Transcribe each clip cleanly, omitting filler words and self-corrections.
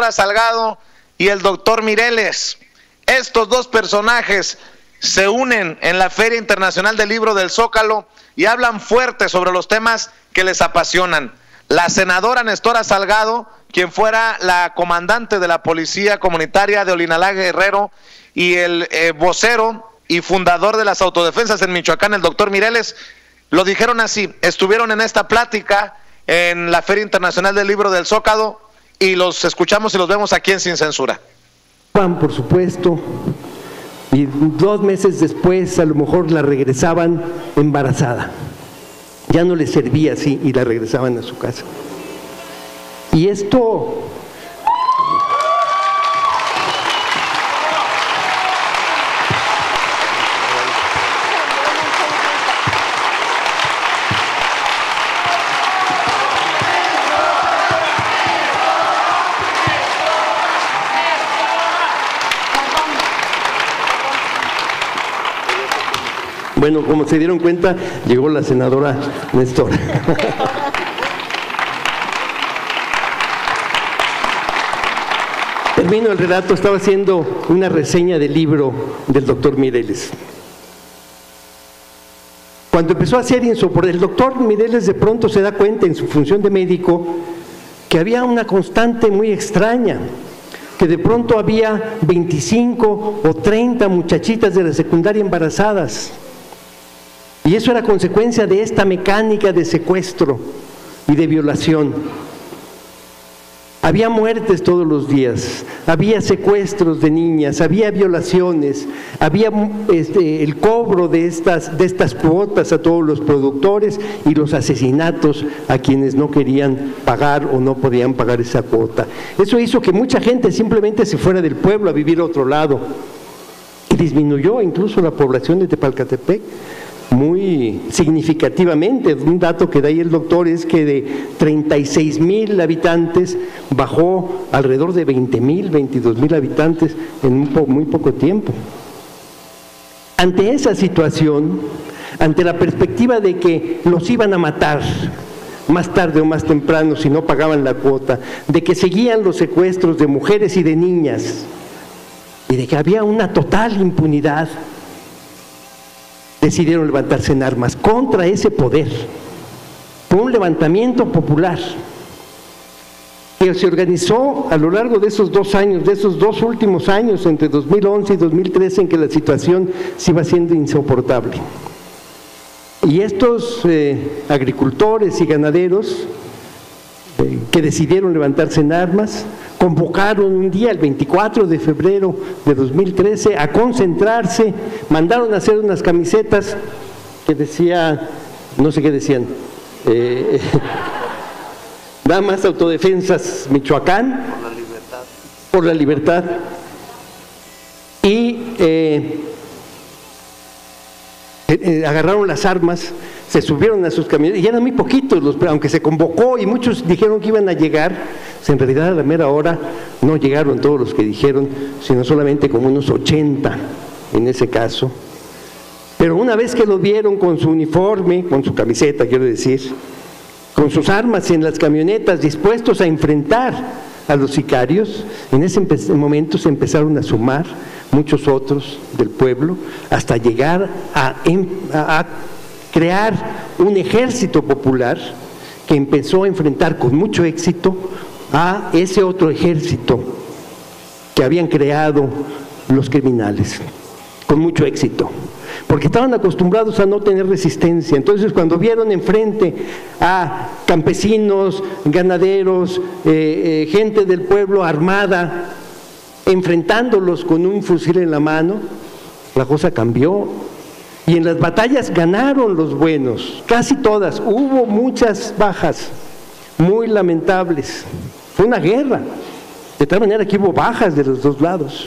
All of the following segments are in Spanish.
Nestora Salgado y el doctor Mireles. Estos dos personajes se unen en la Feria Internacional del Libro del Zócalo y hablan fuerte sobre los temas que les apasionan. La senadora Nestora Salgado, quien fuera la comandante de la Policía Comunitaria de Olinalá Guerrero, y el vocero y fundador de las autodefensas en Michoacán, el doctor Mireles, lo dijeron así. Estuvieron en esta plática en la Feria Internacional del Libro del Zócalo y los escuchamos y los vemos aquí en Sin Censura. Por supuesto, y 2 meses después a lo mejor la regresaban embarazada. Ya no les servía así y la regresaban a su casa. Y esto... Bueno, como se dieron cuenta, llegó la senadora Nestora. Termino el relato, estaba haciendo una reseña del libro del doctor Mireles. Cuando empezó a hacer insoportable, el doctor Mireles de pronto se da cuenta en su función de médico que había una constante muy extraña, que de pronto había 25 o 30 muchachitas de la secundaria embarazadas. Y eso era consecuencia de esta mecánica de secuestro y de violación. Había muertes todos los días, había secuestros de niñas, había violaciones, había el cobro de estas cuotas a todos los productores y los asesinatos a quienes no querían pagar o no podían pagar esa cuota. Eso hizo que mucha gente simplemente se fuera del pueblo a vivir a otro lado y disminuyó incluso la población de Tepalcatepec muy significativamente. Un dato que da ahí el doctor es que de 36,000 habitantes bajó alrededor de 20,000, 22,000 habitantes en muy poco tiempo. Ante esa situación, ante la perspectiva de que los iban a matar más tarde o más temprano si no pagaban la cuota, de que seguían los secuestros de mujeres y de niñas y de que había una total impunidad, decidieron levantarse en armas contra ese poder. Fue un levantamiento popular que se organizó a lo largo de esos 2 años, de esos 2 últimos años, entre 2011 y 2013, en que la situación se iba haciendo insoportable. Y estos agricultores y ganaderos que decidieron levantarse en armas, convocaron un día, el 24 de febrero de 2013, a concentrarse, mandaron a hacer unas camisetas que decían, no sé qué decían, nada más Autodefensas Michoacán, por la libertad, y agarraron las armas, se subieron a sus camionetas, y eran muy poquitos, aunque se convocó y muchos dijeron que iban a llegar, pues en realidad a la mera hora no llegaron todos los que dijeron, sino solamente como unos 80 en ese caso. Pero una vez que lo vieron con su uniforme, con su camiseta, quiero decir, con sus armas en las camionetas, dispuestos a enfrentar a los sicarios, en ese momento se empezaron a sumar muchos otros del pueblo, hasta llegar a crear un ejército popular que empezó a enfrentar con mucho éxito a ese otro ejército que habían creado los criminales, con mucho éxito, porque estaban acostumbrados a no tener resistencia. Entonces, cuando vieron enfrente a campesinos, ganaderos, gente del pueblo armada, enfrentándolos con un fusil en la mano, la cosa cambió. Y en las batallas ganaron los buenos, casi todas. Hubo muchas bajas, muy lamentables. Fue una guerra, de tal manera que hubo bajas de los dos lados,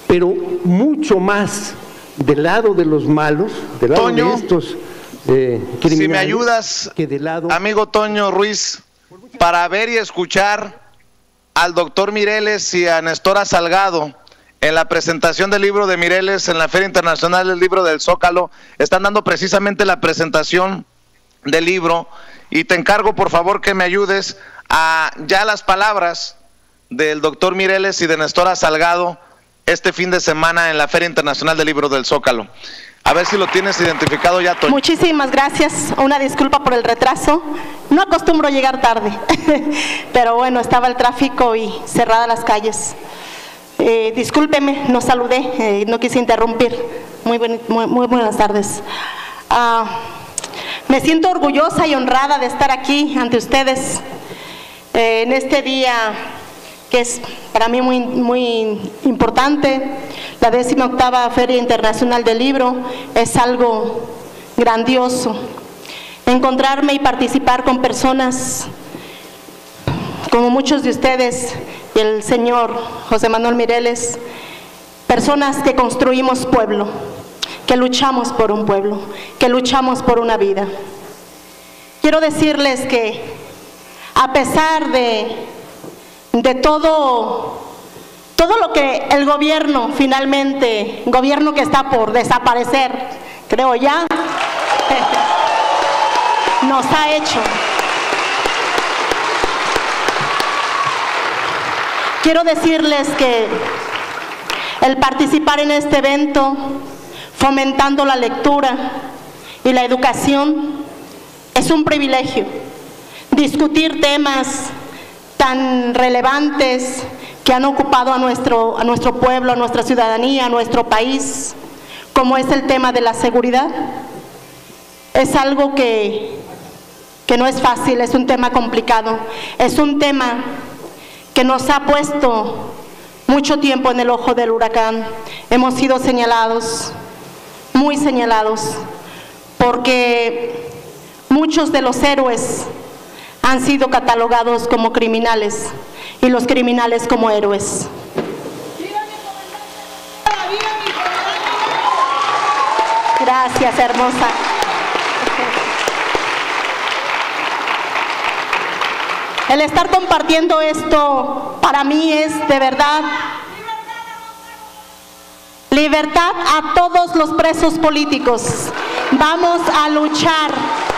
pero mucho más del lado de los malos, del lado Toño, de estos criminales, si me ayudas, que del lado... amigo Toño Ruiz, para ver y escuchar al doctor Mireles y a Nestora Salgado en la presentación del libro de Mireles en la Feria Internacional del Libro del Zócalo. Están dando precisamente la presentación del libro y te encargo por favor que me ayudes a ya las palabras del doctor Mireles y de Nestora Salgado este fin de semana en la Feria Internacional del Libro del Zócalo. A ver si lo tienes identificado ya, Toño. Muchísimas gracias. Una disculpa por el retraso. No acostumbro llegar tarde, pero bueno, estaba el tráfico y cerradas las calles. Discúlpeme, no saludé, no quise interrumpir. Muy buenas tardes. Me siento orgullosa y honrada de estar aquí ante ustedes en este día que es para mí muy importante. La 18ª Feria Internacional del Libro es algo grandioso. Encontrarme y participar con personas como muchos de ustedes y el señor José Manuel Mireles, personas que construimos pueblo, que luchamos por un pueblo, que luchamos por una vida. Quiero decirles que a pesar de todo lo que el gobierno finalmente, gobierno que está por desaparecer, creo ya, nos ha hecho. Quiero decirles que el participar en este evento, fomentando la lectura y la educación, es un privilegio. Discutir temas tan relevantes que han ocupado a nuestro pueblo, a nuestra ciudadanía, a nuestro país, como es el tema de la seguridad, es algo que no es fácil, es un tema complicado, es un tema que nos ha puesto mucho tiempo en el ojo del huracán. Hemos sido señalados, muy señalados, porque muchos de los héroes han sido catalogados como criminales y los criminales como héroes. Gracias, hermosa. El estar compartiendo esto para mí es de verdad libertad a todos los presos políticos. Vamos a luchar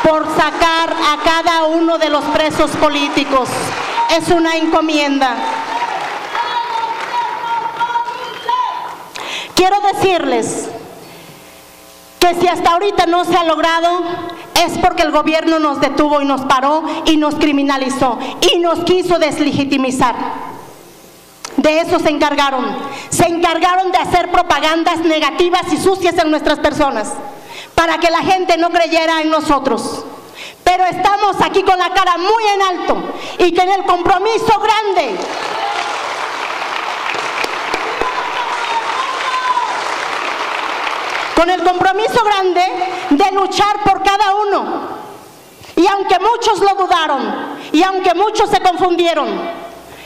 por sacar a cada uno de los presos políticos. Es una encomienda. Quiero decirles que si hasta ahorita no se ha logrado, es porque el gobierno nos detuvo y nos paró y nos criminalizó y nos quiso deslegitimizar. De eso se encargaron de hacer propagandas negativas y sucias en nuestras personas, para que la gente no creyera en nosotros. Pero estamos aquí con la cara muy en alto y con el compromiso grande de luchar por cada uno. Y aunque muchos lo dudaron y aunque muchos se confundieron,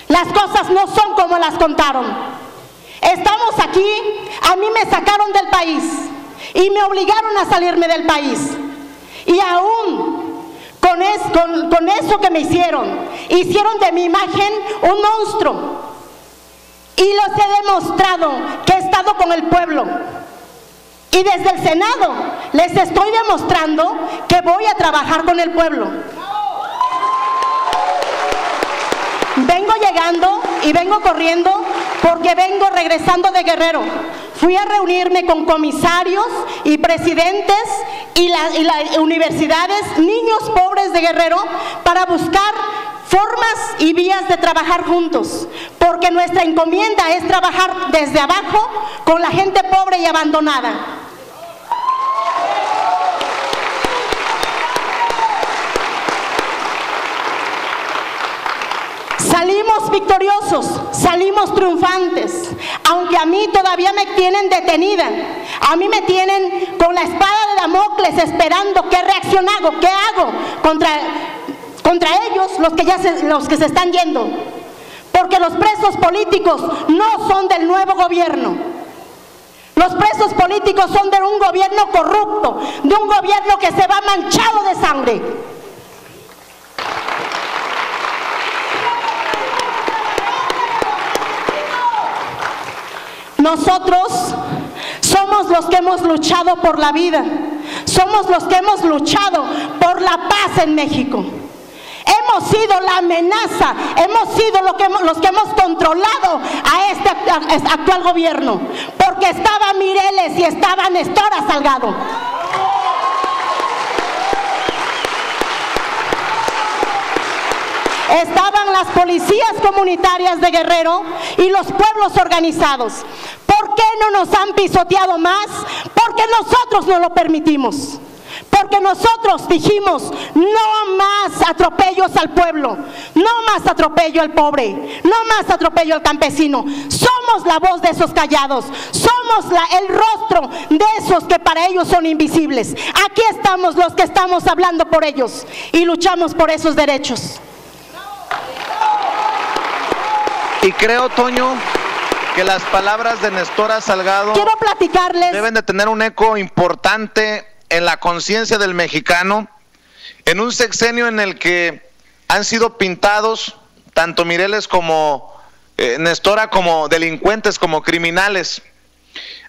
las cosas no son como las contaron. Estamos aquí, a mí me sacaron del país y me obligaron a salirme del país. Y aún con eso que me hicieron de mi imagen un monstruo. Y los he demostrado que he estado con el pueblo. Y desde el Senado les estoy demostrando que voy a trabajar con el pueblo. Vengo llegando y vengo corriendo porque vengo regresando de Guerrero. Fui a reunirme con comisarios y presidentes y las universidades, niños pobres de Guerrero, para buscar formas y vías de trabajar juntos, porque nuestra encomienda es trabajar desde abajo con la gente pobre y abandonada. Salimos victoriosos, salimos triunfantes, aunque a mí todavía me tienen detenida, a mí me tienen con la espada de Damocles esperando qué reacción hago, qué hago contra ellos, los que se están yendo, porque los presos políticos no son del nuevo gobierno. Los presos políticos son de un gobierno corrupto, de un gobierno que se va manchado de sangre. Nosotros somos los que hemos luchado por la vida, somos los que hemos luchado por la paz en México. hemos sido la amenaza, hemos sido los que hemos controlado a este actual gobierno, porque estaba Mireles y estaba Nestora Salgado. Estaban las policías comunitarias de Guerrero y los pueblos organizados. ¿Por qué no nos han pisoteado más? Porque nosotros no lo permitimos. Porque nosotros dijimos, no más atropellos al pueblo, no más atropello al pobre, no más atropello al campesino. Somos la voz de esos callados, somos el rostro de esos que para ellos son invisibles. Aquí estamos los que estamos hablando por ellos y luchamos por esos derechos. Y creo, Toño, que las palabras de Nestora Salgado quiero platicarles, deben de tener un eco importante en la conciencia del mexicano, en un sexenio en el que han sido pintados tanto Mireles como Nestora como delincuentes, como criminales.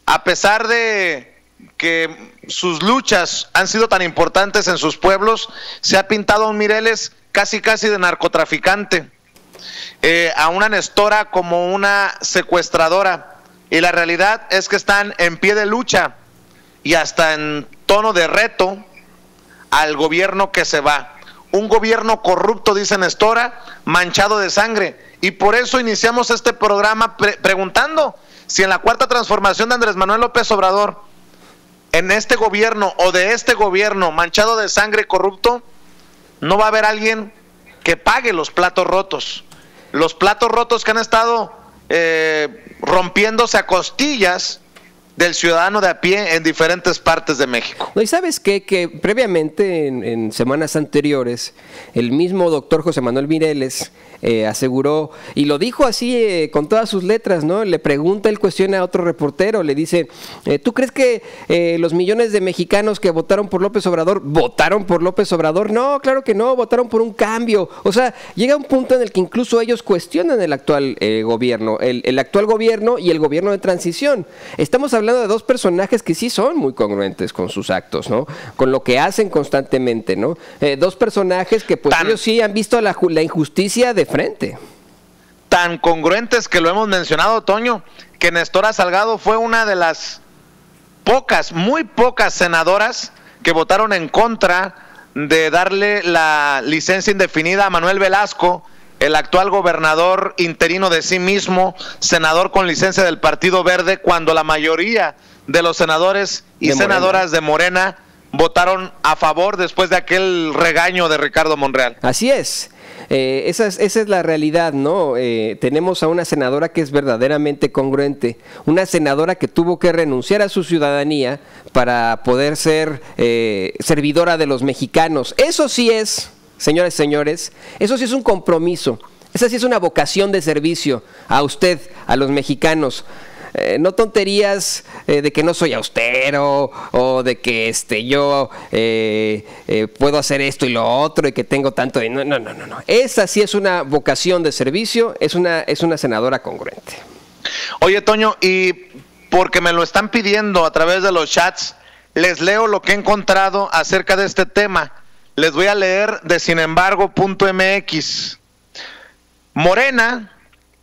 A pesar de que sus luchas han sido tan importantes en sus pueblos, se ha pintado a un Mireles casi de narcotraficante, a una Nestora como una secuestradora, y la realidad es que están en pie de lucha y hasta en tono de reto al gobierno que se va. Un gobierno corrupto, dice Nestora, manchado de sangre. Y por eso iniciamos este programa preguntando si en la cuarta transformación de Andrés Manuel López Obrador, en este gobierno o de este gobierno manchado de sangre y corrupto, no va a haber alguien que pague los platos rotos. Los platos rotos que han estado rompiéndose a costillas del ciudadano de a pie en diferentes partes de México. No, y sabes qué, que previamente en semanas anteriores el mismo doctor José Manuel Mireles aseguró, y lo dijo así con todas sus letras, ¿no? Le pregunta, él cuestiona a otro reportero, le dice, ¿tú crees que los millones de mexicanos que votaron por López Obrador, votaron por López Obrador? No, claro que no, votaron por un cambio. O sea, llega un punto en el que incluso ellos cuestionan el actual gobierno, el actual gobierno y el gobierno de transición. Estamos hablando de dos personajes que sí son muy congruentes con sus actos, ¿no? Con lo que hacen constantemente, ¿no? Dos personajes que pues ellos sí han visto la injusticia de frente. Tan congruentes que lo hemos mencionado, Toño, que Nestora Salgado fue una de las muy pocas senadoras que votaron en contra de darle la licencia indefinida a Manuel Velasco, el actual gobernador interino de sí mismo, senador con licencia del Partido Verde, cuando la mayoría de los senadores y senadoras de Morena votaron a favor después de aquel regaño de Ricardo Monreal. Así es. Esa es la realidad, ¿no? Tenemos a una senadora que es verdaderamente congruente, una senadora que tuvo que renunciar a su ciudadanía para poder ser servidora de los mexicanos. Eso sí es, señores, señores, eso sí es un compromiso, esa sí es una vocación de servicio a usted, a los mexicanos. No tonterías de que no soy austero o de que yo puedo hacer esto y lo otro y que tengo tanto de... No. Esa sí es una vocación de servicio, es una senadora congruente. Oye, Toño, y porque me lo están pidiendo a través de los chats, les leo lo que he encontrado acerca de este tema. Les voy a leer de sinembargo.mx. Morena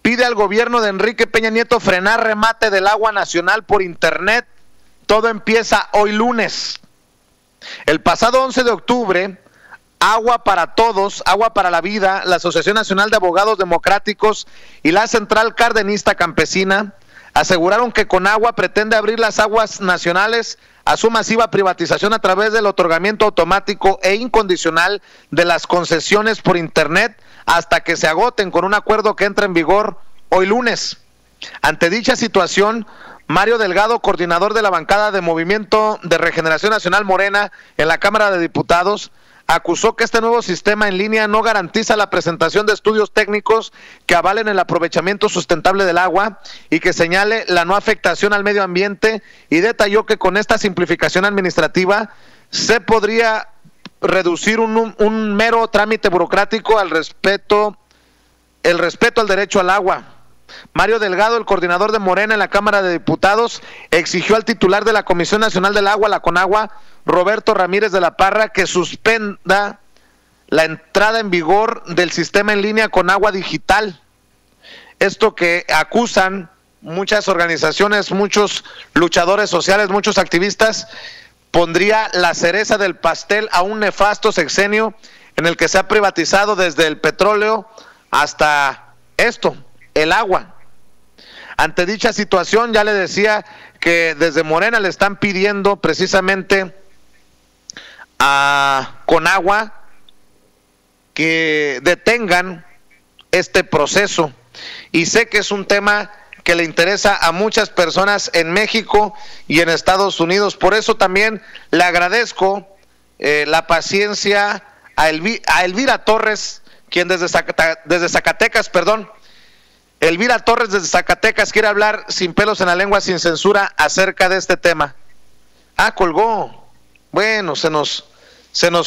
pide al gobierno de Enrique Peña Nieto frenar remate del agua nacional por internet. Todo empieza hoy lunes. El pasado 11 de octubre, Agua para Todos, Agua para la Vida, la Asociación Nacional de Abogados Democráticos y la Central Cardenista Campesina aseguraron que Conagua pretende abrir las aguas nacionales a su masiva privatización a través del otorgamiento automático e incondicional de las concesiones por internet hasta que se agoten, con un acuerdo que entra en vigor hoy lunes. Ante dicha situación, Mario Delgado, coordinador de la bancada de Movimiento de Regeneración Nacional Morena en la Cámara de Diputados, acusó que este nuevo sistema en línea no garantiza la presentación de estudios técnicos que avalen el aprovechamiento sustentable del agua y que señale la no afectación al medio ambiente, y detalló que con esta simplificación administrativa se podría reducir un mero trámite burocrático el respeto al derecho al agua. Mario Delgado, el coordinador de Morena en la Cámara de Diputados, exigió al titular de la Comisión Nacional del Agua, la Conagua, Roberto Ramírez de la Parra, que suspenda la entrada en vigor del sistema en línea con agua digital. Esto que acusan muchas organizaciones, muchos luchadores sociales, muchos activistas, pondría la cereza del pastel a un nefasto sexenio en el que se ha privatizado desde el petróleo hasta esto, el agua. Ante dicha situación, ya le decía que desde Morena le están pidiendo precisamente a Conagua que detengan este proceso. Y sé que es un tema que le interesa a muchas personas en México y en Estados Unidos. Por eso también le agradezco la paciencia a Elvira Torres, quien desde Zacatecas, Elvira Torres desde Zacatecas quiere hablar sin pelos en la lengua, sin censura, acerca de este tema. Ah, colgó. Bueno, se nos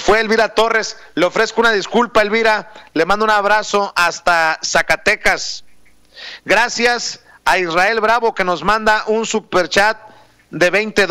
fue Elvira Torres. Le ofrezco una disculpa, Elvira. Le mando un abrazo hasta Zacatecas. Gracias a Israel Bravo, que nos manda un superchat de $20.